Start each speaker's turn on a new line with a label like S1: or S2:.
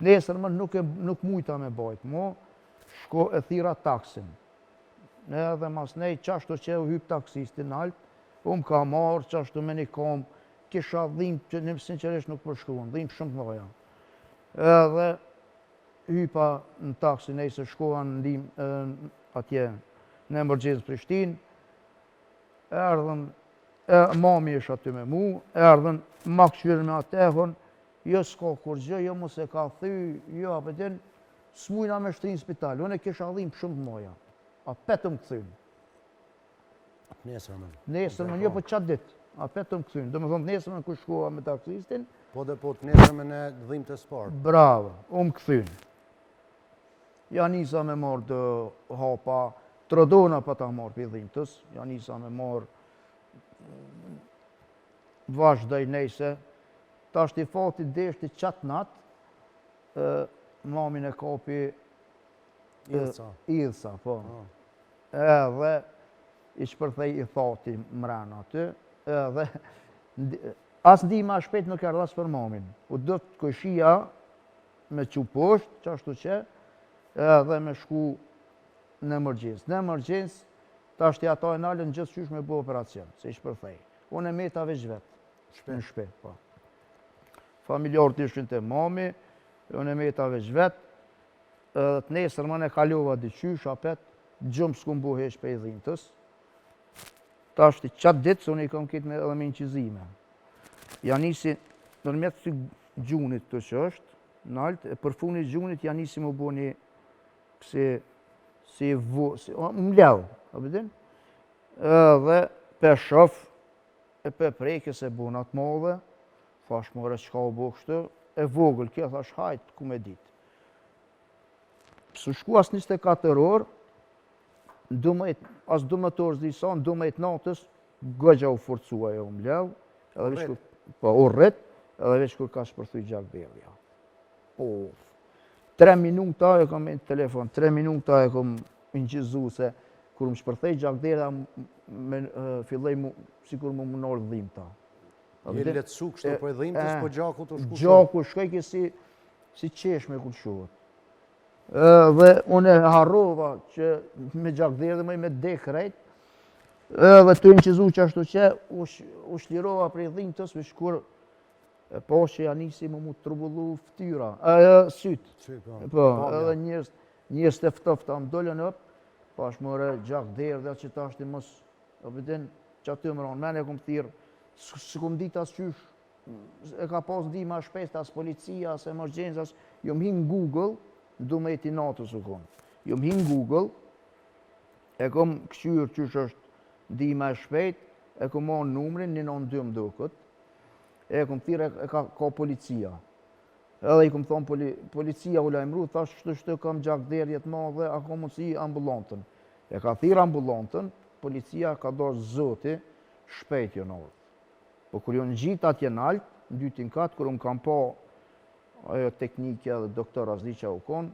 S1: Nesër më nuk mujta me bajt, shko e thira taksin. Edhe mas nej, qashtu që u hyp taksisti nalt, ka marrë qashtu me një kom, kisha dhimë që një sinqerisht nuk përshkruan, dhimë shumë të mëdha. Edhe hypa në taksin, nej se shkoha në atje në Emergjensë Prishtinë, erdhën, mami ish aty me mu, erdhën, ma këshyrën me atehon, jo s'ka kur gjë, jo mos e ka thy, jo apëtin, s'mujna me shtrinë në spital, unë e kisha dhimë shumë të mëdha. A petëm këthynë. Nesërmën, jo po qatë ditë, a petëm këthynë. Do me thonë nesërmën ku shkova me taksistin.
S2: Po dhe po të nesërmën e dhimë të sparë.
S1: Bravo, këthynë. Ja nisa me marrë të hapa, trodona pa ta marrë për dhimëtës, ja nisa me marrë vazhdoj nejse, ta është i fati deshti qatë natë, mamin e kapi Ilsa, po. Edhe i shpërthej i thati mrena aty, edhe as ndihma shpejt nuk erdha as për mamin. U do të këshia me që poshtë, qashtu që, edhe me shku në Emergjensë. Në Emergjensë, ta është i ata e nalën gjithë qysh me bu operacion, se i shpërthej. Unë e meta veç vetë, në shpejt, po. Familjarët ishin të mami, unë e meta veç vetë, edhe të nesër më në kalova diqysh, apet, gjumë s'ku mbu hesh për i dhimëtës. Ta është i qatë ditë, se unë i kam kitë me edhe me inqizime. Ja nisi, nërmjet të gjunit të që është, naltë, e për funit gjunit ja nisi më bu një, si më levë, apëtin? Edhe për shof, e për prejke se bu në atë modhe, thash more qka u bu kështu, e vogël kjo, thash hajtë, ku me ditë. Së shku as 24 orë, as 12 orë zdi sa, në 12 natës, gëgja u forcua e u mlev, u rrit, edhe veç kur ka shpërthuj gjak berdhja. 3 minuta e kom e në telefon, 3 minuta e kom inqizu se kur më shpërthej gjak berdhja, filloj si kur më mënorë dhimta.
S2: Je letësu kështë për dhimtës, po gjaku të shku shumë?
S1: Gjaku shkojke si qeshme kur shuhet. Dhe unë e harrova që me gjak dhe me dek rejt, dhe të inqizu që ashtu që u shlirova prej dhimtës, me shkur po që ja nisi mu të trubullu ftyra, sytë. Edhe njës të ftofta më dollën ëp, pash mëre gjak dhe që ta është i mos, që aty më ronë, mene e kom thirë, së kom ditë as qysh, e ka pas ndihma shpejt as policia, as emergjensë, jo më hinë Google, du me jeti natës u konë. Jo më hinë Google, e kom këshyrë qysh është ndihma shpejt, e kom onë numrin, 192 më dukët, e kom thirë e ka policia. Edhe i kom thonë policia u lajmru, thash shtë kam gjak dherjet madhe, a ka mundësi ambulantën. E ka thirë ambulantën, policia ka dorë zoti, shpejt jo në orë. Po kur jo në gjitë atje në altë, në dytin katë, kur unë kam po ajo teknikja dhe doktor Azdi që u konë,